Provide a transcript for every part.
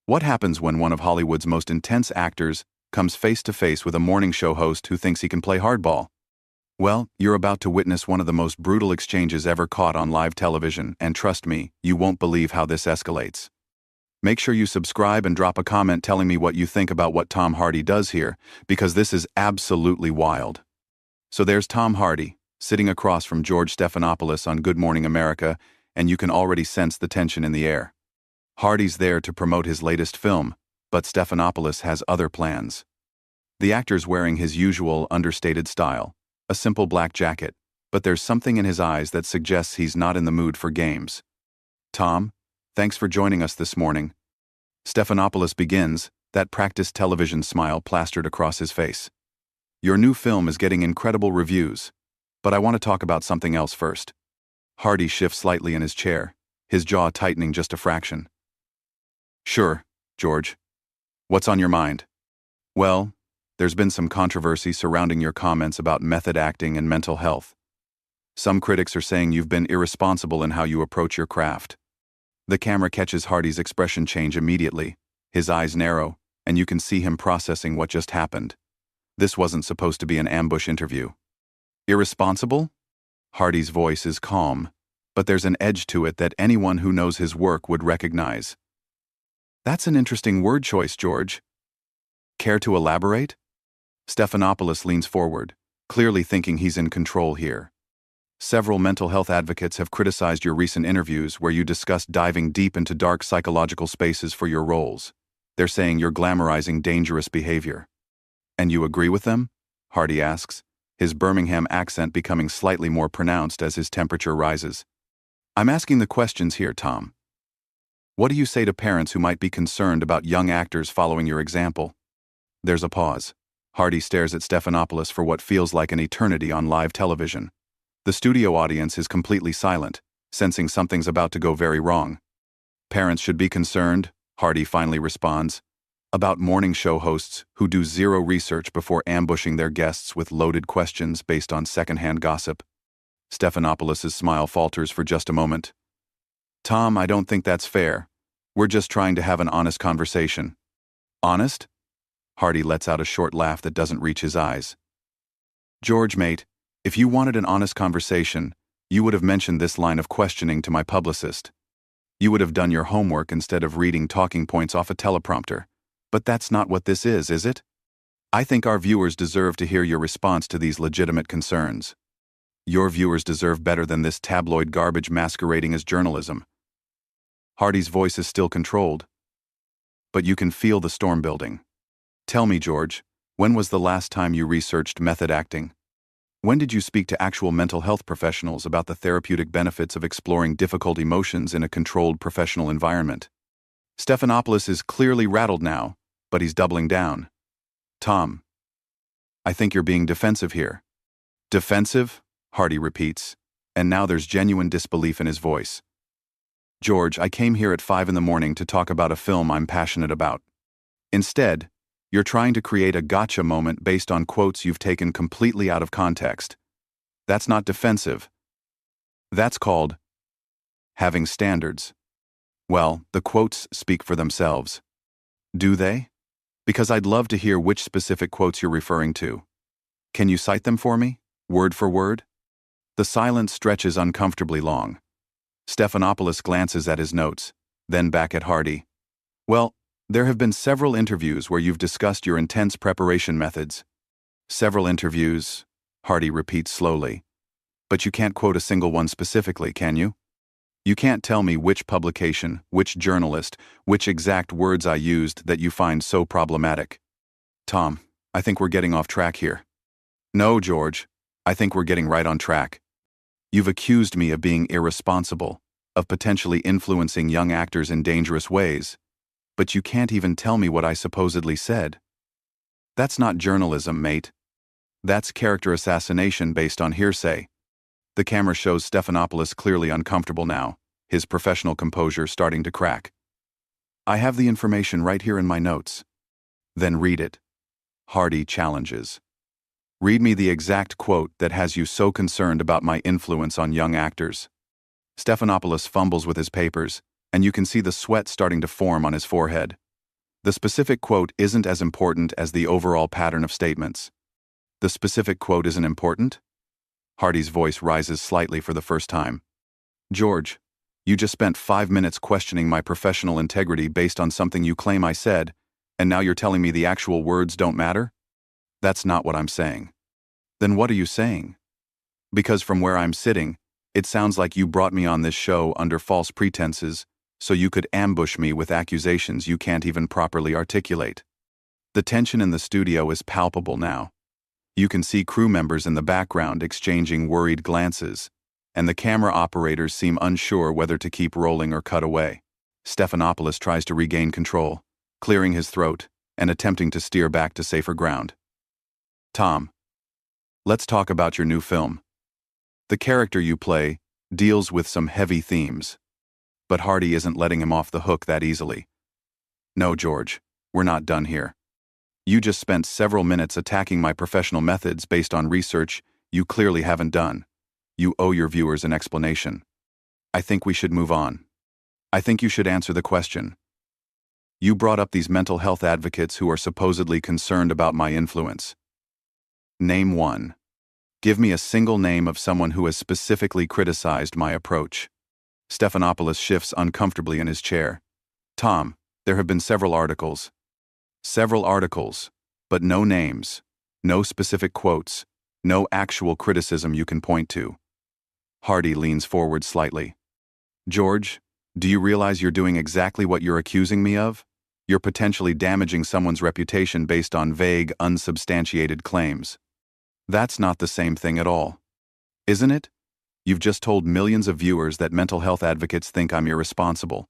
What happens when one of Hollywood's most intense actors comes face to face with a morning show host who thinks he can play hardball? Well, you're about to witness one of the most brutal exchanges ever caught on live television, and trust me, you won't believe how this escalates. Make sure you subscribe and drop a comment telling me what you think about what Tom Hardy does here, because this is absolutely wild. So there's Tom Hardy, sitting across from George Stephanopoulos on Good Morning America, and you can already sense the tension in the air. Hardy's there to promote his latest film, but Stephanopoulos has other plans. The actor's wearing his usual understated style, a simple black jacket, but there's something in his eyes that suggests he's not in the mood for games. Tom, thanks for joining us this morning. Stephanopoulos begins, that practiced television smile plastered across his face. Your new film is getting incredible reviews, but I want to talk about something else first. Hardy shifts slightly in his chair, his jaw tightening just a fraction. Sure, George. What's on your mind? Well, there's been some controversy surrounding your comments about method acting and mental health. Some critics are saying you've been irresponsible in how you approach your craft. The camera catches Hardy's expression change immediately, his eyes narrow, and you can see him processing what just happened. This wasn't supposed to be an ambush interview. Irresponsible? Hardy's voice is calm, but there's an edge to it that anyone who knows his work would recognize. That's an interesting word choice, George. Care to elaborate? Stephanopoulos leans forward, clearly thinking he's in control here. Several mental health advocates have criticized your recent interviews where you discussed diving deep into dark psychological spaces for your roles. They're saying you're glamorizing dangerous behavior. And you agree with them? Hardy asks, his Birmingham accent becoming slightly more pronounced as his temperature rises. I'm asking the questions here, Tom. What do you say to parents who might be concerned about young actors following your example? There's a pause. Hardy stares at Stephanopoulos for what feels like an eternity on live television. The studio audience is completely silent, sensing something's about to go very wrong. Parents should be concerned, Hardy finally responds, about morning show hosts who do zero research before ambushing their guests with loaded questions based on secondhand gossip. Stephanopoulos' smile falters for just a moment. Tom, I don't think that's fair. We're just trying to have an honest conversation. Honest? Hardy lets out a short laugh that doesn't reach his eyes. George, mate, if you wanted an honest conversation, you would have mentioned this line of questioning to my publicist. You would have done your homework instead of reading talking points off a teleprompter. But that's not what this is it? I think our viewers deserve to hear your response to these legitimate concerns. Your viewers deserve better than this tabloid garbage masquerading as journalism. Hardy's voice is still controlled, but you can feel the storm building. Tell me, George, when was the last time you researched method acting? When did you speak to actual mental health professionals about the therapeutic benefits of exploring difficult emotions in a controlled professional environment? Stephanopoulos is clearly rattled now, but he's doubling down. Tom, I think you're being defensive here. Defensive? Hardy repeats, and now there's genuine disbelief in his voice. George, I came here at 5 a.m. to talk about a film I'm passionate about. Instead, you're trying to create a gotcha moment based on quotes you've taken completely out of context. That's not defensive. That's called having standards. Well, the quotes speak for themselves. Do they? Because I'd love to hear which specific quotes you're referring to. Can you cite them for me, word for word? The silence stretches uncomfortably long. Stephanopoulos glances at his notes, then back at Hardy. Well, there have been several interviews where you've discussed your intense preparation methods. Several interviews, Hardy repeats slowly. But you can't quote a single one specifically, can you? You can't tell me which publication, which journalist, which exact words I used that you find so problematic. Tom, I think we're getting off track here. No, George, I think we're getting right on track. You've accused me of being irresponsible, of potentially influencing young actors in dangerous ways, but you can't even tell me what I supposedly said. That's not journalism, mate. That's character assassination based on hearsay. The camera shows Stephanopoulos clearly uncomfortable now, his professional composure starting to crack. I have the information right here in my notes. Then read it. Hardy challenges. Read me the exact quote that has you so concerned about my influence on young actors. Stephanopoulos fumbles with his papers, and you can see the sweat starting to form on his forehead. The specific quote isn't as important as the overall pattern of statements. The specific quote isn't important? Hardy's voice rises slightly for the first time. George, you just spent 5 minutes questioning my professional integrity based on something you claim I said, and now you're telling me the actual words don't matter? That's not what I'm saying. Then what are you saying? Because from where I'm sitting, it sounds like you brought me on this show under false pretenses, so you could ambush me with accusations you can't even properly articulate. The tension in the studio is palpable now. You can see crew members in the background exchanging worried glances, and the camera operators seem unsure whether to keep rolling or cut away. Stephanopoulos tries to regain control, clearing his throat and attempting to steer back to safer ground. Tom, let's talk about your new film. The character you play deals with some heavy themes, but Hardy isn't letting him off the hook that easily. No, George, we're not done here. You just spent several minutes attacking my professional methods based on research you clearly haven't done. You owe your viewers an explanation. I think we should move on. I think you should answer the question. You brought up these mental health advocates who are supposedly concerned about my influence. Name one. Give me a single name of someone who has specifically criticized my approach. Stephanopoulos shifts uncomfortably in his chair. Tom, there have been several articles. Several articles, but no names, no specific quotes, no actual criticism you can point to. Hardy leans forward slightly. George, do you realize you're doing exactly what you're accusing me of? You're potentially damaging someone's reputation based on vague, unsubstantiated claims. That's not the same thing at all. Isn't it? You've just told millions of viewers that mental health advocates think I'm irresponsible.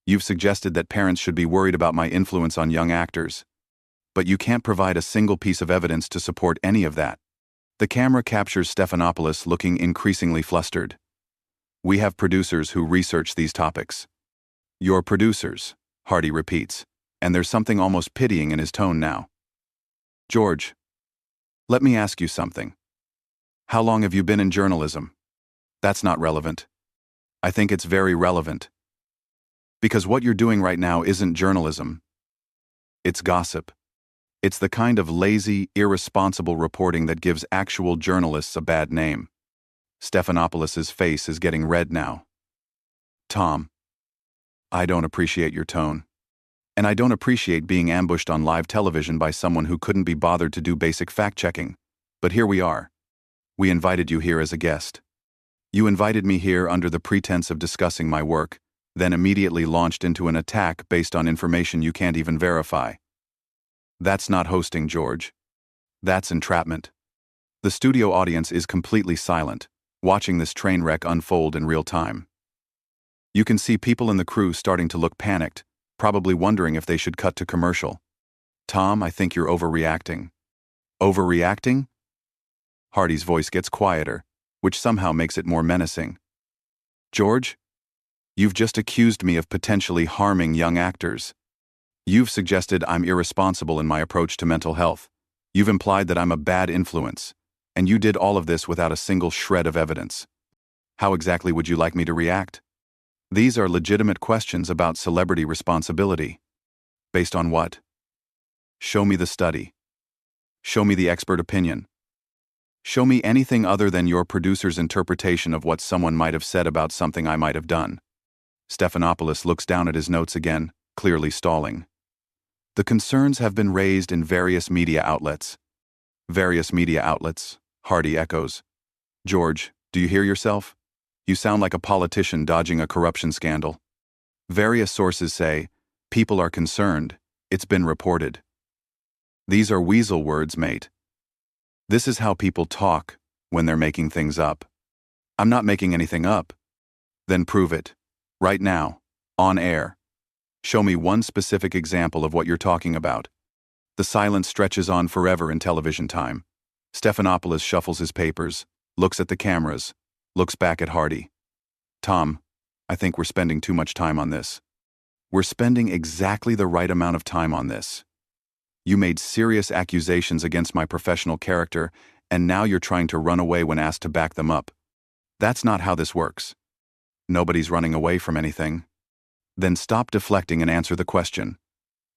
You've suggested that parents should be worried about my influence on young actors. But you can't provide a single piece of evidence to support any of that. The camera captures Stephanopoulos looking increasingly flustered. We have producers who research these topics. Your producers, Hardy repeats, and there's something almost pitying in his tone now. George, let me ask you something. How long have you been in journalism? That's not relevant. I think it's very relevant. Because what you're doing right now isn't journalism. It's gossip. It's the kind of lazy, irresponsible reporting that gives actual journalists a bad name. Stephanopoulos' face is getting red now. Tom, I don't appreciate your tone. And I don't appreciate being ambushed on live television by someone who couldn't be bothered to do basic fact-checking. But here we are. We invited you here as a guest. You invited me here under the pretense of discussing my work, then immediately launched into an attack based on information you can't even verify. That's not hosting, George. That's entrapment. The studio audience is completely silent, watching this train wreck unfold in real time. You can see people in the crew starting to look panicked, probably wondering if they should cut to commercial. Tom, I think you're overreacting. Overreacting? Hardy's voice gets quieter, which somehow makes it more menacing. George, you've just accused me of potentially harming young actors. You've suggested I'm irresponsible in my approach to mental health. You've implied that I'm a bad influence, and you did all of this without a single shred of evidence. How exactly would you like me to react? These are legitimate questions about celebrity responsibility. Based on what? Show me the study. Show me the expert opinion. Show me anything other than your producer's interpretation of what someone might have said about something I might have done. Stephanopoulos looks down at his notes again, clearly stalling. The concerns have been raised in various media outlets. Various media outlets, Hardy echoes. George, do you hear yourself? You sound like a politician dodging a corruption scandal. Various sources say, people are concerned, it's been reported. These are weasel words, mate. This is how people talk when they're making things up. I'm not making anything up. Then prove it. Right now. On air. Show me one specific example of what you're talking about. The silence stretches on forever in television time. Stephanopoulos shuffles his papers, looks at the cameras, looks back at Hardy. Tom, I think we're spending too much time on this. We're spending exactly the right amount of time on this. You made serious accusations against my professional character, and now you're trying to run away when asked to back them up. That's not how this works. Nobody's running away from anything. Then stop deflecting and answer the question.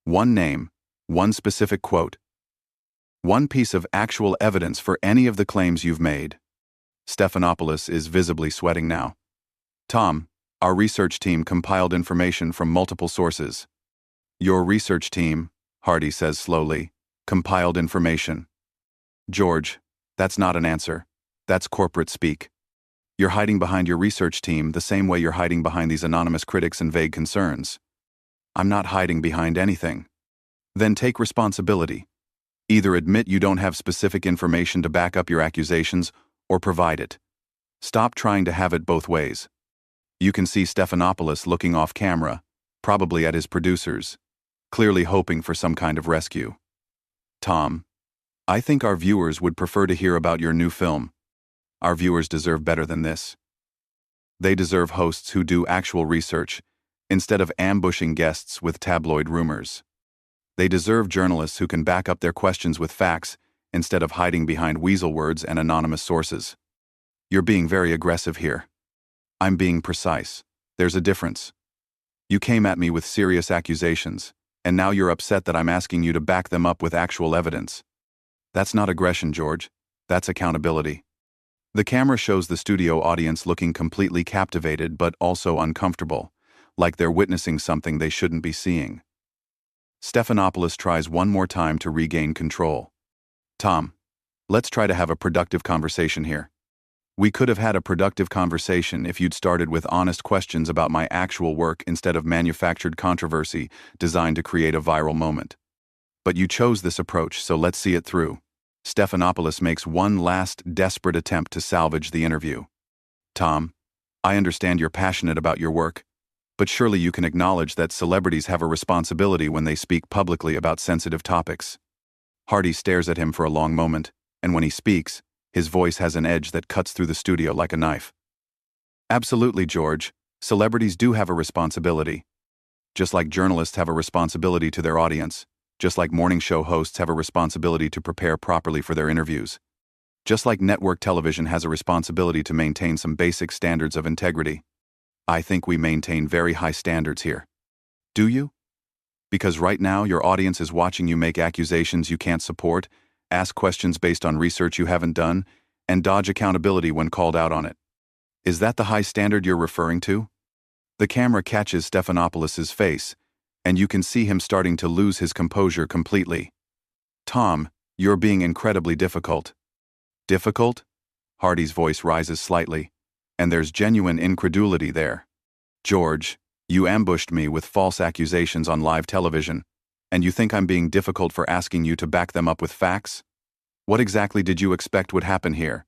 One name, one specific quote, one piece of actual evidence for any of the claims you've made. Stephanopoulos is visibly sweating now. Tom, our research team compiled information from multiple sources. Your research team, Hardy says slowly, compiled information. George, that's not an answer. That's corporate speak. You're hiding behind your research team the same way you're hiding behind these anonymous critics and vague concerns. I'm not hiding behind anything. Then take responsibility. Either admit you don't have specific information to back up your accusations, or provide it. Stop trying to have it both ways. You can see Stephanopoulos looking off camera, probably at his producers, clearly hoping for some kind of rescue. Tom, I think our viewers would prefer to hear about your new film. Our viewers deserve better than this. They deserve hosts who do actual research, instead of ambushing guests with tabloid rumors. They deserve journalists who can back up their questions with facts, instead of hiding behind weasel words and anonymous sources. You're being very aggressive here. I'm being precise. There's a difference. You came at me with serious accusations, and now you're upset that I'm asking you to back them up with actual evidence. That's not aggression, George. That's accountability. The camera shows the studio audience looking completely captivated but also uncomfortable, like they're witnessing something they shouldn't be seeing. Stephanopoulos tries one more time to regain control. Tom, let's try to have a productive conversation here. We could have had a productive conversation if you'd started with honest questions about my actual work instead of manufactured controversy designed to create a viral moment. But you chose this approach, so let's see it through. Stephanopoulos makes one last desperate attempt to salvage the interview. Tom, I understand you're passionate about your work, but surely you can acknowledge that celebrities have a responsibility when they speak publicly about sensitive topics. Hardy stares at him for a long moment, and when he speaks, his voice has an edge that cuts through the studio like a knife. Absolutely, George. Celebrities do have a responsibility. Just like journalists have a responsibility to their audience, just like morning show hosts have a responsibility to prepare properly for their interviews, just like network television has a responsibility to maintain some basic standards of integrity. I think we maintain very high standards here. Do you? Because right now your audience is watching you make accusations you can't support, ask questions based on research you haven't done, and dodge accountability when called out on it. Is that the high standard you're referring to? The camera catches Stephanopoulos' face, and you can see him starting to lose his composure completely. Tom, you're being incredibly difficult. Difficult? Hardy's voice rises slightly, and there's genuine incredulity there. George, you ambushed me with false accusations on live television, and you think I'm being difficult for asking you to back them up with facts? What exactly did you expect would happen here?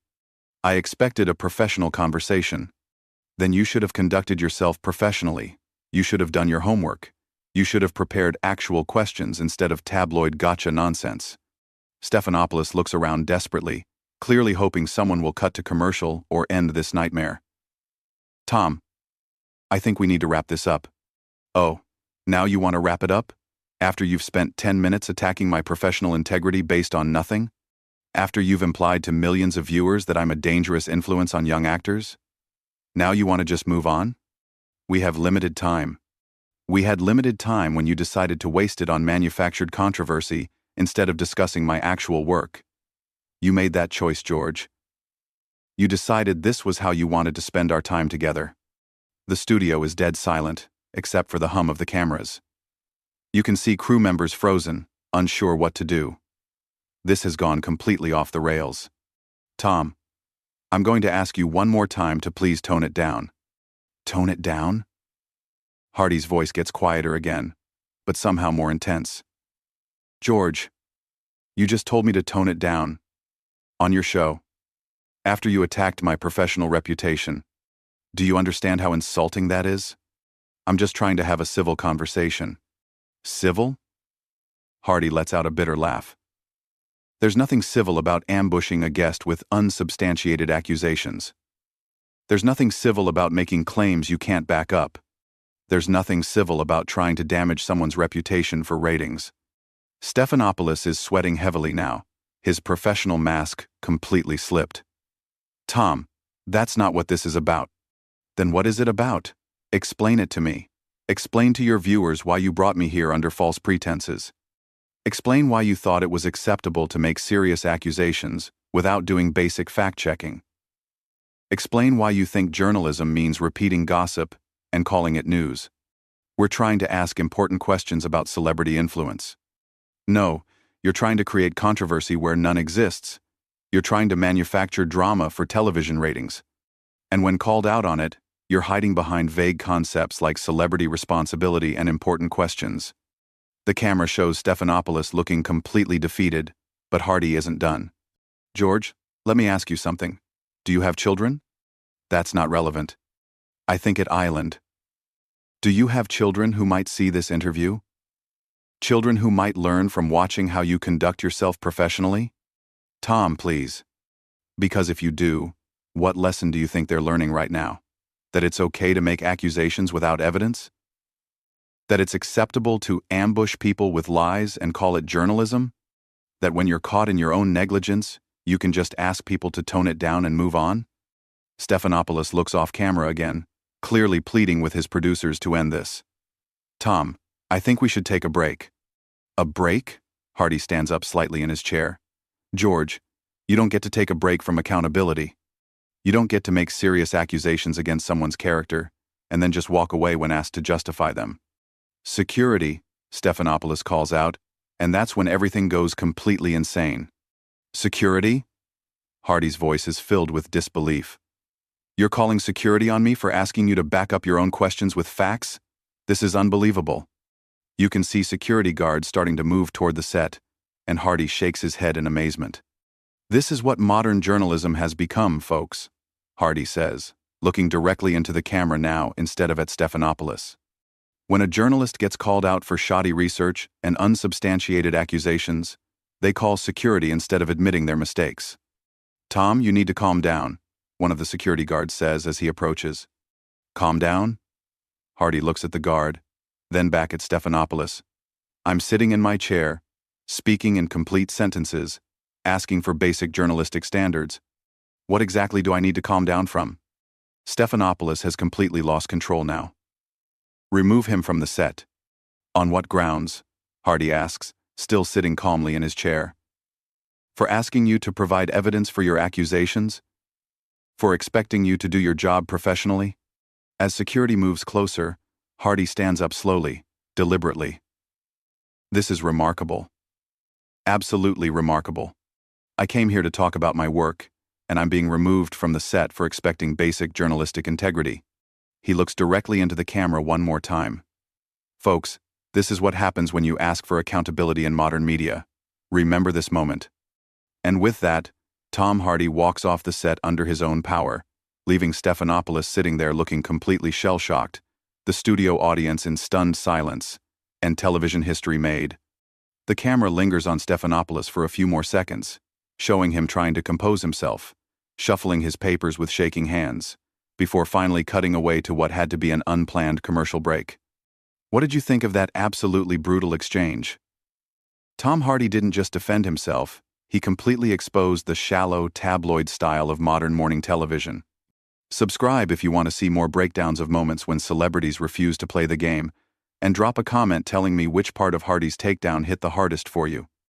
I expected a professional conversation. Then you should have conducted yourself professionally. You should have done your homework. You should have prepared actual questions instead of tabloid gotcha nonsense. Stephanopoulos looks around desperately, clearly hoping someone will cut to commercial or end this nightmare. Tom, I think we need to wrap this up. Oh, now you want to wrap it up? After you've spent 10 minutes attacking my professional integrity based on nothing? After you've implied to millions of viewers that I'm a dangerous influence on young actors? Now you want to just move on? We have limited time. We had limited time when you decided to waste it on manufactured controversy instead of discussing my actual work. You made that choice, George. You decided this was how you wanted to spend our time together. The studio is dead silent, except for the hum of the cameras. You can see crew members frozen, unsure what to do. This has gone completely off the rails. Tom, I'm going to ask you one more time to please tone it down. Tone it down? Hardy's voice gets quieter again, but somehow more intense. George, you just told me to tone it down. On your show. After you attacked my professional reputation. Do you understand how insulting that is? I'm just trying to have a civil conversation. Civil? Hardy lets out a bitter laugh. There's nothing civil about ambushing a guest with unsubstantiated accusations. There's nothing civil about making claims you can't back up. There's nothing civil about trying to damage someone's reputation for ratings. Stephanopoulos is sweating heavily now, his professional mask completely slipped. Tom, that's not what this is about. Then what is it about? Explain it to me. Explain to your viewers why you brought me here under false pretenses. Explain why you thought it was acceptable to make serious accusations without doing basic fact-checking. Explain why you think journalism means repeating gossip and calling it news. We're trying to ask important questions about celebrity influence. No, you're trying to create controversy where none exists. You're trying to manufacture drama for television ratings. And when called out on it, you're hiding behind vague concepts like celebrity responsibility and important questions. The camera shows Stephanopoulos looking completely defeated, but Hardy isn't done. George, let me ask you something. Do you have children? That's not relevant. I think at Island. Do you have children who might see this interview? Children who might learn from watching how you conduct yourself professionally? Tom, please. Because if you do, what lesson do you think they're learning right now? That it's okay to make accusations without evidence? That it's acceptable to ambush people with lies and call it journalism? That when you're caught in your own negligence, you can just ask people to tone it down and move on? Stephanopoulos looks off camera again, clearly pleading with his producers to end this. Tom, I think we should take a break. A break? Hardy stands up slightly in his chair. George, you don't get to take a break from accountability. You don't get to make serious accusations against someone's character and then just walk away when asked to justify them. Security, Stephanopoulos calls out, and that's when everything goes completely insane. Security? Hardy's voice is filled with disbelief. You're calling security on me for asking you to back up your own questions with facts? This is unbelievable. You can see security guards starting to move toward the set, and Hardy shakes his head in amazement. This is what modern journalism has become, folks, Hardy says, looking directly into the camera now instead of at Stephanopoulos. When a journalist gets called out for shoddy research and unsubstantiated accusations, they call security instead of admitting their mistakes. Tom, you need to calm down, one of the security guards says as he approaches. Calm down? Hardy looks at the guard, then back at Stephanopoulos. I'm sitting in my chair, speaking in complete sentences, asking for basic journalistic standards. What exactly do I need to calm down from? Stephanopoulos has completely lost control now. Remove him from the set. On what grounds? Hardy asks, still sitting calmly in his chair. For asking you to provide evidence for your accusations? For expecting you to do your job professionally? As security moves closer, Hardy stands up slowly, deliberately. This is remarkable. Absolutely remarkable. I came here to talk about my work, and I'm being removed from the set for expecting basic journalistic integrity. He looks directly into the camera one more time. Folks, this is what happens when you ask for accountability in modern media. Remember this moment. And with that, Tom Hardy walks off the set under his own power, leaving Stephanopoulos sitting there looking completely shell-shocked, the studio audience in stunned silence, and television history made. The camera lingers on Stephanopoulos for a few more seconds, showing him trying to compose himself, shuffling his papers with shaking hands, before finally cutting away to what had to be an unplanned commercial break. What did you think of that absolutely brutal exchange? Tom Hardy didn't just defend himself, he completely exposed the shallow, tabloid style of modern morning television. Subscribe if you want to see more breakdowns of moments when celebrities refuse to play the game, and drop a comment telling me which part of Hardy's takedown hit the hardest for you.